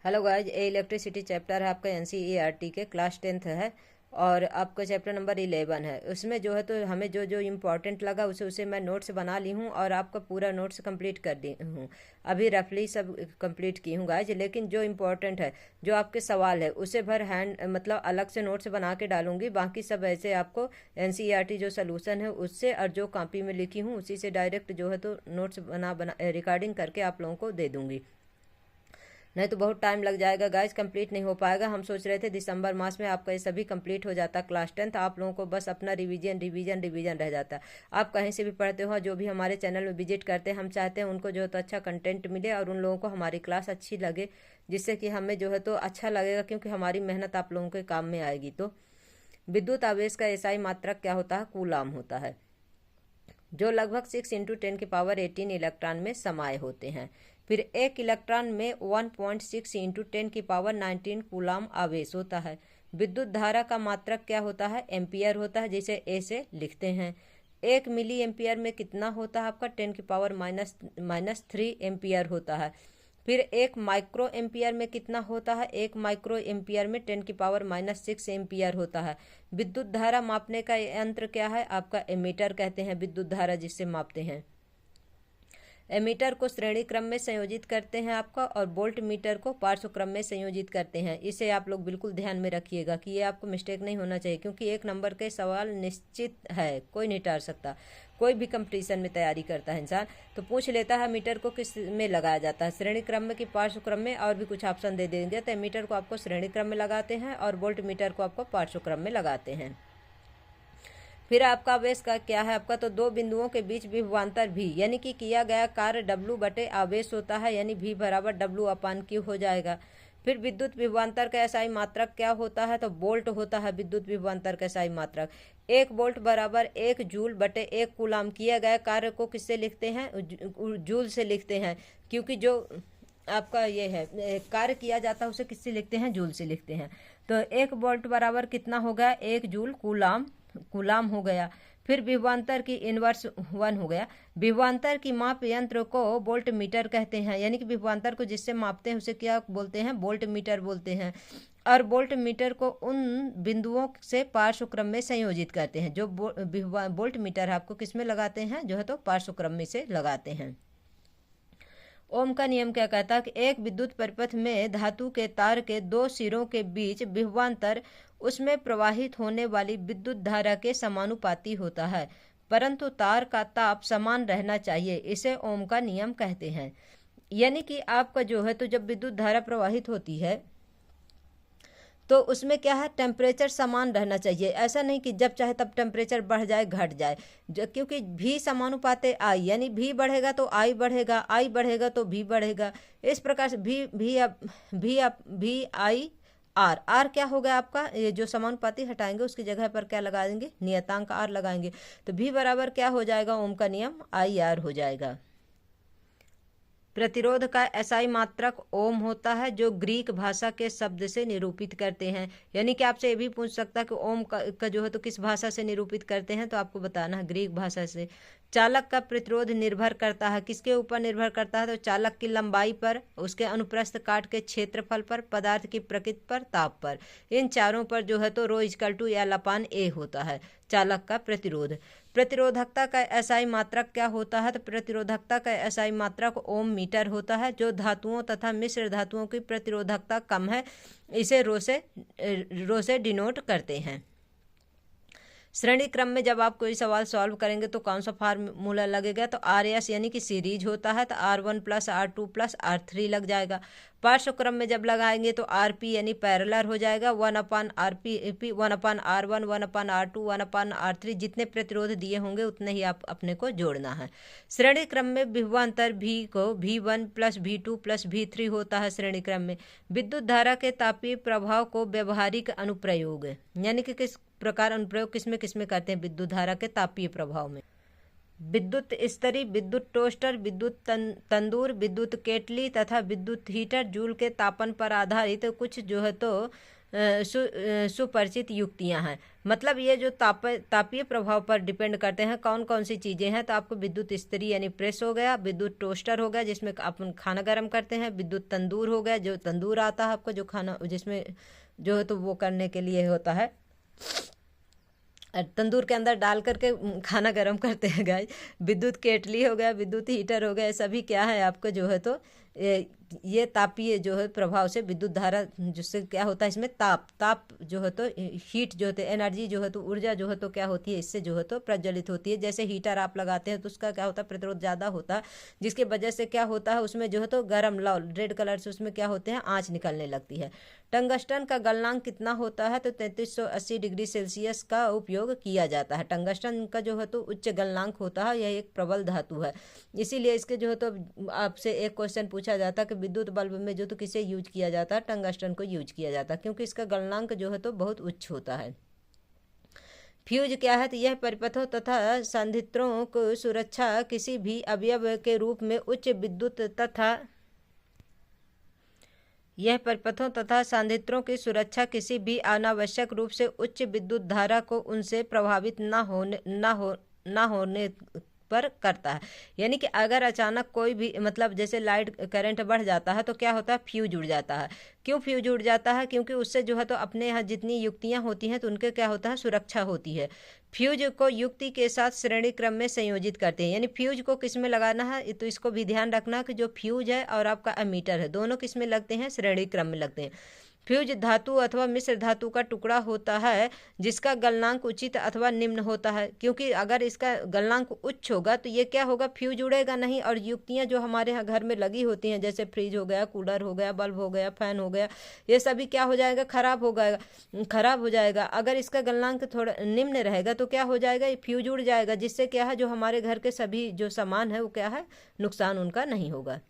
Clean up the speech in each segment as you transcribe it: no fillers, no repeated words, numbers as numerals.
Hello guys, ये electricity chapter है आपका एनसीईआरटी के क्लास 10th है। और आपका चैप्टर नंबर 11 है। उसमें जो है तो हमें जो जो इम्पोर्टेंट लगा उसे मैं नोट्स बना ली हूँ और आपका पूरा नोट्स कंप्लीट कर दी हूँ। अभी रफली सब कंप्लीट की हूँ गाइज, लेकिन जो इम्पोर्टेंट है, जो आपके सवाल है, उसे भर हैंड मतलब अलग से नोट्स बना के डालूंगी। बाकी सब ऐसे आपको एनसीईआरटी जो सोल्यूशन है उससे और जो कॉपी में लिखी हूँ उसी से डायरेक्ट जो है तो नोट्स बना बना रिकॉर्डिंग करके आप लोगों को दे दूंगी। नहीं तो बहुत टाइम लग जाएगा गाइज, कंप्लीट नहीं हो पाएगा। हम सोच रहे थे दिसंबर मास में आपका ये सभी कंप्लीट हो जाता क्लास 10th। आप लोगों को बस अपना रिवीजन रिवीजन रिवीजन रह जाता। आप कहीं से भी पढ़ते हो, जो भी हमारे चैनल में विजिट करते हैं, हम चाहते हैं उनको जो है तो अच्छा कंटेंट मिले और उन लोगों को हमारी क्लास अच्छी लगे, जिससे कि हमें जो है तो अच्छा लगेगा, क्योंकि हमारी मेहनत आप लोगों के काम में आएगी। तो विद्युत आवेश का एसआई मात्रक क्या होता है? कूलाम होता है, जो लगभग 6 × 10⁻18 इलेक्ट्रॉन में समाये होते हैं। फिर एक इलेक्ट्रॉन में 1.6 × 10⁻19 कूलाम आवेश होता है। विद्युत धारा का मात्रक क्या होता है? एम्पियर होता है, जिसे ए से लिखते हैं। 1 मिली एम्पियर में कितना होता है? आपका 10⁻³ एम्पियर होता है। फिर 1 माइक्रो एम्पियर में कितना होता है? 1 माइक्रो एम्पियर में 10⁻6 एम्पियर होता है। विद्युत धारा मापने का यंत्र क्या है? आपका एमीटर कहते हैं विद्युत धारा जिससे मापते हैं। एमीटर को श्रेणी क्रम में संयोजित करते हैं आपका, और वोल्ट मीटर को पार्श्व क्रम में संयोजित करते हैं। इसे आप लोग बिल्कुल ध्यान में रखिएगा कि ये आपको मिस्टेक नहीं होना चाहिए, क्योंकि 1 नंबर के सवाल निश्चित है, कोई नहीं टाल सकता। कोई भी कंपटीशन में तैयारी करता है इंसान तो पूछ लेता है मीटर को किस में लगाया जाता है, श्रेणी क्रम में कि पार्श्व क्रम में, और भी कुछ ऑप्शन दे देंगे। तो मीटर को आपको श्रेणी क्रम में लगाते हैं और वोल्ट मीटर को आपको पार्श्व क्रम में लगाते हैं। फिर आपका आवेश का क्या है? आपका तो दो बिंदुओं के बीच विभवांतर भी, यानी कि किया गया कार्य W बटे आवेश होता है, यानी V बराबर W/Q हो जाएगा। फिर विद्युत विभवांतर का एसआई मात्रक क्या होता है? तो वोल्ट होता है विद्युत विभवांतर का एसआई मात्रक। 1 वोल्ट बराबर 1 जूल बटे 1 कूलाम। किया गया कार्य को किससे लिखते हैं? जूल से लिखते हैं, क्योंकि जो आपका ये है कार्य किया जाता है उसे किससे लिखते हैं? जूल से लिखते हैं। तो 1 वोल्ट बराबर कितना हो गया? 1 जूल कूलाम कूलाम हो गया। फिर विभवांतर की इनवर्स 1 हो गया। विभवांतर की माप यंत्र को वोल्ट मीटर कहते हैं, यानी कि विभवांतर को जिससे मापते हैं उसे क्या बोलते हैं? वोल्ट मीटर बोलते हैं। और वोल्ट मीटर को उन बिंदुओं से पार्श्व क्रम में संयोजित करते हैं। जो वोल्ट मीटर है आपको किस में लगाते हैं? जो है तो पार्श्व क्रम में से लगाते हैं। ओम का नियम क्या कहता है कि एक विद्युत परिपथ में धातु के तार के दो सिरों के बीच विभवांतर उसमें प्रवाहित होने वाली विद्युत धारा के समानुपाती होता है, परंतु तार का ताप समान रहना चाहिए। इसे ओम का नियम कहते हैं। यानी कि आपका जो है तो जब विद्युत धारा प्रवाहित होती है तो उसमें क्या है? टेम्परेचर समान रहना चाहिए। ऐसा नहीं कि जब चाहे तब टेम्परेचर बढ़ जाए घट जाए, क्योंकि भी समानुपाते आई, यानी भी बढ़ेगा तो आई बढ़ेगा, आई बढ़ेगा तो भी बढ़ेगा। इस प्रकार से भी आई आर। आर क्या हो गया आपका? ये जो समानुपाती हटाएंगे उसकी जगह पर क्या लगा देंगे? नियतांक आर लगाएंगे। तो भी बराबर क्या हो जाएगा? ओम का नियम आई आर हो जाएगा। प्रतिरोध का एसआई मात्रक ओम होता है, जो ग्रीक भाषा के शब्द से निरूपित करते हैं। यानी कि आपसे ये भी पूछ सकता है कि ओम का जो है तो किस भाषा से निरूपित करते हैं, तो आपको बताना है ग्रीक भाषा से। चालक का प्रतिरोध निर्भर करता है, किसके ऊपर निर्भर करता है? तो चालक की लंबाई पर, उसके अनुप्रस्थ काट के क्षेत्रफल पर, पदार्थ की प्रकृति पर, ताप पर। इन चारों पर जो है तो ρ = L/A होता है चालक का प्रतिरोध। प्रतिरोधकता का एसआई मात्रक क्या होता है? तो प्रतिरोधकता का एसआई मात्रक ओम मीटर होता है। जो धातुओं तथा मिश्र धातुओं की प्रतिरोधकता कम है, इसे रो से डिनोट करते हैं। श्रेणी क्रम में जब आप कोई सवाल सॉल्व करेंगे तो कौन सा फार्मूला लगेगा? तो RS यानी कि सीरीज होता है, तो R1 + R2 + R3 लग जाएगा। पार्श्व क्रम में जब लगाएंगे तो RP यानी पैरेलल हो जाएगा। 1/RP 1/R1 1/R2 1/R3 जितने प्रतिरोध दिए होंगे उतने ही आप अपने को जोड़ना है। श्रेणी क्रम में विभवांतर V को V1 + V2 + V3 होता है श्रेणी क्रम में। विद्युत धारा के तापीय प्रभाव को व्यवहारिक अनुप्रयोग, यानी कि किस प्रकार अनुप्रयोग किसमें करते हैं? विद्युत धारा के तापीय प्रभाव में। विद्युत इस्त्री, विद्युत टोस्टर, विद्युत तंदूर, विद्युत केटली तथा विद्युत हीटर जूल के तापन पर आधारित कुछ जो है तो सुपरिचित युक्तियां हैं। मतलब ये जो तापीय प्रभाव पर डिपेंड करते हैं कौन कौन सी चीज़ें हैं, तो आपको विद्युत इस्त्री यानी प्रेस हो गया, विद्युत टोस्टर हो गया जिसमें आप खाना गर्म करते हैं, विद्युत तंदूर हो गया, जो तंदूर आता है आपको जो खाना जिसमें जो है तो वो करने के लिए होता है, तंदूर के अंदर डाल करके खाना गर्म करते हैं गाइस। विद्युत केटली हो गया, विद्युत हीटर हो गया, सभी क्या है आपको जो है तो ये तापीय जो है प्रभाव से विद्युत धारा जिससे क्या होता है इसमें ताप जो है तो हीट जो होते हैं, एनर्जी जो है तो ऊर्जा जो है तो क्या होती है इससे जो है तो प्रज्वलित होती है। जैसे हीटर आप लगाते हैं तो उसका क्या होता है प्रतिरोध ज़्यादा होता है, जिसकी वजह से क्या होता है उसमें जो है तो गर्म लाल रेड कलर से उसमें क्या होते हैं आँच निकलने लगती है। टंगस्टन का गलनांक कितना होता है, तो 3380 डिग्री सेल्सियस का उपयोग किया जाता है। टंगस्टन का जो है तो उच्च गलनांक होता है, यह एक प्रबल धातु है, इसीलिए इसके जो है तो आपसे एक क्वेश्चन पूछा जाता है कि विद्युत बल्ब में जो तो किसे यूज किया जाता है, टंगस्टन को यूज किया जाता है क्योंकि इसका गलनांक जो है तो बहुत उच्च होता है। फ्यूज क्या है, तो यह परिपथों तथा संधारित्रों को सुरक्षा किसी भी अवयव के रूप में उच्च विद्युत तथा यह परिपथों तथा संधारित्रों की सुरक्षा किसी भी अनावश्यक रूप से उच्च विद्युत धारा को उनसे प्रभावित न होने पर करता है। यानी कि अगर अचानक कोई भी मतलब जैसे लाइट करंट बढ़ जाता है तो क्या होता है फ्यूज उड़ जाता है। क्यों फ्यूज उड़ जाता है, क्योंकि उससे जो है तो अपने यहाँ जितनी युक्तियाँ होती हैं तो उनके क्या होता है सुरक्षा होती है। फ्यूज को युक्ति के साथ श्रेणी क्रम में संयोजित करते हैं, यानी फ्यूज को किस में लगाना है तो इसको भी ध्यान रखना कि जो फ्यूज है और आपका एमीटर है दोनों किस में लगते हैं, श्रेणी क्रम में लगते हैं। फ्यूज धातु अथवा मिश्र धातु का टुकड़ा होता है जिसका गलनांक उचित अथवा निम्न होता है, क्योंकि अगर इसका गलनांक उच्च होगा तो ये क्या होगा फ्यूज उड़ेगा नहीं, और युक्तियां जो हमारे यहाँ घर में लगी होती हैं जैसे फ्रिज हो गया, कूलर हो गया, बल्ब हो गया, फैन हो गया, ये सभी क्या हो जाएगा खराब हो जाएगा। अगर इसका गलनांक थोड़ा निम्न रहेगा तो क्या हो जाएगा ये फ्यूज उड़ जाएगा, जिससे क्या है जो हमारे घर के सभी जो सामान है वो क्या है नुकसान उनका नहीं होगा।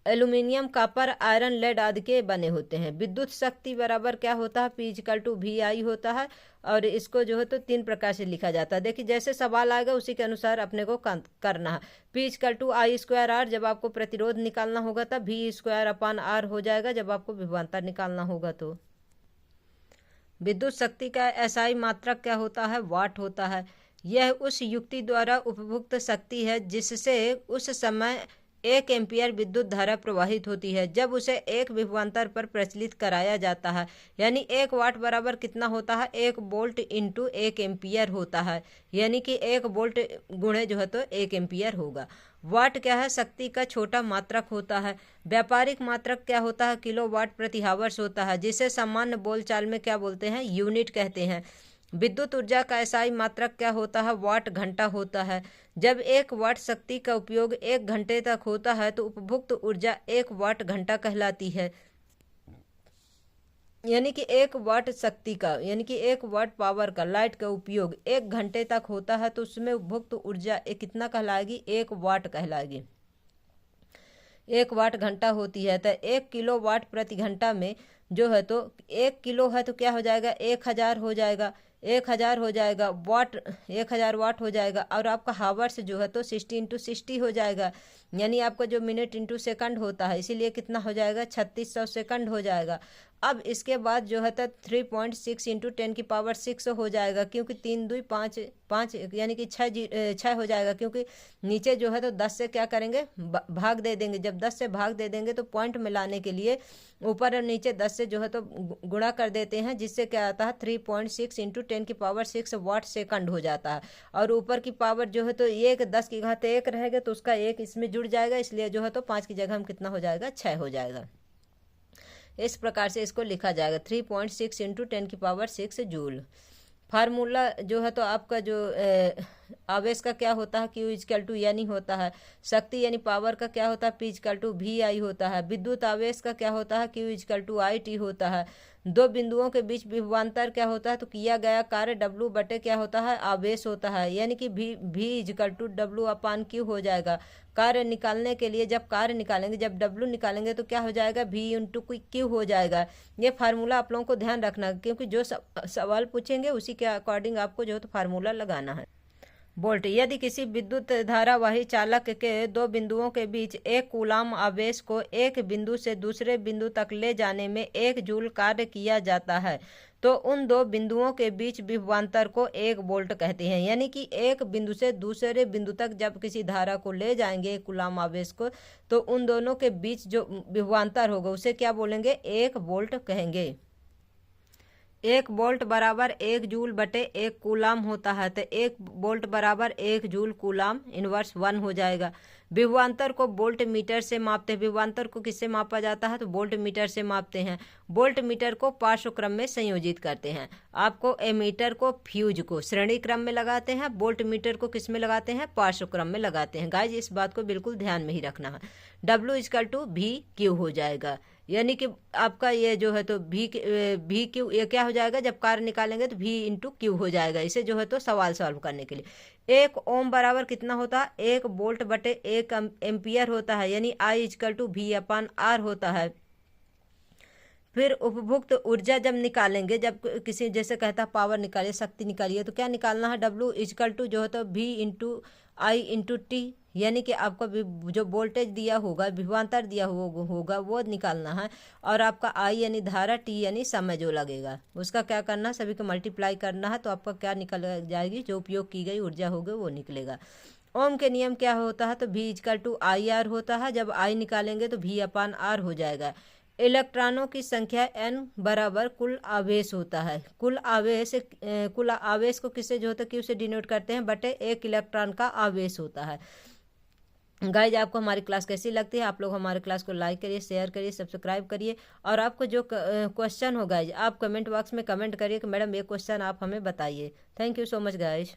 एल्यूमिनियम, कॉपर, आयरन, लेड आदि के बने होते हैं। विद्युत शक्ति बराबर क्या होता है P=VI होता है, और इसको जो है तो 3 प्रकार से लिखा जाता है। देखिए जैसे सवाल आएगा उसी के अनुसार अपने को करना है। P=I²R जब आपको प्रतिरोध निकालना होगा तब V²/R हो जाएगा जब आपको विभवांतर निकालना होगा। तो विद्युत शक्ति का SI मात्रक क्या होता है, वाट होता है। यह उस युक्ति द्वारा उपभुक्त शक्ति है जिससे उस समय 1 एम्पियर विद्युत धारा प्रवाहित होती है जब उसे एक विभवांतर पर प्रचलित कराया जाता है। यानी 1 वाट बराबर कितना होता है, 1 वोल्ट इंटू 1 एम्पियर होता है, यानी कि 1 वोल्ट गुणे जो है तो 1 एम्पियर होगा। वाट क्या है, शक्ति का छोटा मात्रक होता है। व्यापारिक मात्रक क्या होता है, किलोवाट प्रति हावर्स होता है, जिसे सामान्य बोलचाल में क्या बोलते हैं, यूनिट कहते हैं। विद्युत ऊर्जा का SI मात्रक क्या होता है, वाट घंटा होता है। जब 1 वाट शक्ति का उपयोग 1 घंटे तक होता है तो उपभुक्त ऊर्जा 1 वाट घंटा कहलाती है। यानी कि 1 वाट शक्ति का यानी कि 1 वाट पावर का लाइट का उपयोग 1 घंटे तक होता है तो उसमें उपभुक्त ऊर्जा कितना कहलाएगी, 1 वाट कहलाएगी। 1 वाट घंटा होती है तो 1 किलो वाट प्रति घंटा में जो है तो 1 किलो है तो क्या हो जाएगा, 1000 हो जाएगा, 1000 हो जाएगा वाट, 1000 वाट हो जाएगा। और आपका हावर्स जो है तो 60 हो जाएगा, यानी आपका जो मिनट इंटू सेकंड होता है, इसीलिए कितना हो जाएगा 3600 सेकंड हो जाएगा। अब इसके बाद जो है तो 3.6 इंटू 10⁶ हो जाएगा, क्योंकि 3 2 5 यानी कि 6 हो जाएगा, क्योंकि नीचे जो है तो 10 से क्या करेंगे भाग दे देंगे। जब 10 से भाग दे देंगे तो पॉइंट में लाने के लिए ऊपर और नीचे 10 से जो है तो गुणा कर देते हैं, जिससे क्या आता है 3.6 इंटू 10⁶ वाट सेकंड हो जाता है। और ऊपर की पावर जो है तो 1 10 की घात 1 रहेगा तो उसका 1 इसमें जुड़ जाएगा, इसलिए जो है तो 5 की जगह हम कितना हो जाएगा 6 हो जाएगा। इस प्रकार से इसको लिखा जाएगा 3.6 इंटू 10⁶ जूल। फार्मूला जो है तो आपका जो आवेश का क्या होता है, Q= यानी होता है। शक्ति यानी पावर का क्या होता है, P=VI होता है। विद्युत आवेश का क्या होता है, Q=IT होता है। दो बिंदुओं के बीच विभवांतर क्या होता है, तो किया गया कार्य W बटे क्या होता है, आवेश होता है, यानी कि V=W/Q हो जाएगा। कार्य निकालने के लिए जब कार्य निकालेंगे, जब W निकालेंगे तो क्या हो जाएगा, V×Q हो जाएगा। ये फार्मूला आप लोगों को ध्यान रखना, क्योंकि जो सवाल पूछेंगे उसी के अकॉर्डिंग आपको जो है तो फार्मूला लगाना है। वोल्ट। यदि किसी विद्युत धारावाही चालक के दो बिंदुओं के बीच एक कूलाम आवेश को एक बिंदु से दूसरे बिंदु तक ले जाने में 1 जूल कार्य किया जाता है तो उन दो बिंदुओं के बीच विभवांतर को 1 वोल्ट कहते हैं। यानी कि एक बिंदु से दूसरे बिंदु तक जब किसी धारा को ले जाएंगे एक कूलाम आवेश को, तो उन दोनों के बीच जो विभवांतर होगा उसे क्या बोलेंगे, 1 वोल्ट कहेंगे। 1 वोल्ट बराबर 1 जूल बटे 1 कूलाम होता है, तो 1 वोल्ट बराबर 1 जूल कूलाम इनवर्स 1 हो जाएगा। विभवांतर को वोल्ट मीटर से मापते हैं। विभवांतर को किससे मापा जाता है, तो वोल्ट मीटर से मापते हैं। वोल्ट मीटर को पार्श्व क्रम में संयोजित करते हैं। आपको एमीटर को फ्यूज को श्रेणी क्रम में लगाते हैं, वोल्ट मीटर को किस में लगाते हैं, पार्श्व क्रम में लगाते हैं। गाइज इस बात को बिल्कुल ध्यान में ही रखना है। W=V/Q हो जाएगा। यानी कि आपका ये जो है तो V/Q ये क्या हो जाएगा, जब कार्य निकालेंगे तो V/Q हो जाएगा। इसे जो है तो सवाल सॉल्व करने के लिए 1 ओम बराबर कितना होता है, 1 वोल्ट बटे 1 एम्पियर होता है, यानी I=V/R होता है। फिर उपभुक्त ऊर्जा जब निकालेंगे, जब किसी जैसे कहता है पावर निकालिए, शक्ति निकालिए, तो क्या निकालना है, W= जो है तो V/I/T, यानी कि आपका जो वोल्टेज दिया होगा, विभवांतर दिया होगा वो निकालना है, और आपका I यानी धारा, T यानी समय जो लगेगा उसका क्या करना है, सभी को मल्टीप्लाई करना है, तो आपका क्या निकल जाएगी, जो उपयोग की गई ऊर्जा होगी वो निकलेगा। ओम के नियम क्या होता है, तो V=IR होता है। जब I निकालेंगे तो V/R हो जाएगा। इलेक्ट्रॉनों की संख्या n बराबर कुल आवेश होता है। कुल आवेश को किससे जो होता है, Q से डिनोट करते हैं, बटे 1 इलेक्ट्रॉन का आवेश होता है। गाइज आपको हमारी क्लास कैसी लगती है, आप लोग हमारे क्लास को लाइक करिए, शेयर करिए, सब्सक्राइब करिए, और आपको जो क्वेश्चन हो गाइज आप कमेंट बॉक्स में कमेंट करिए कि मैडम ये क्वेश्चन आप हमें बताइए। Thank you so much guys.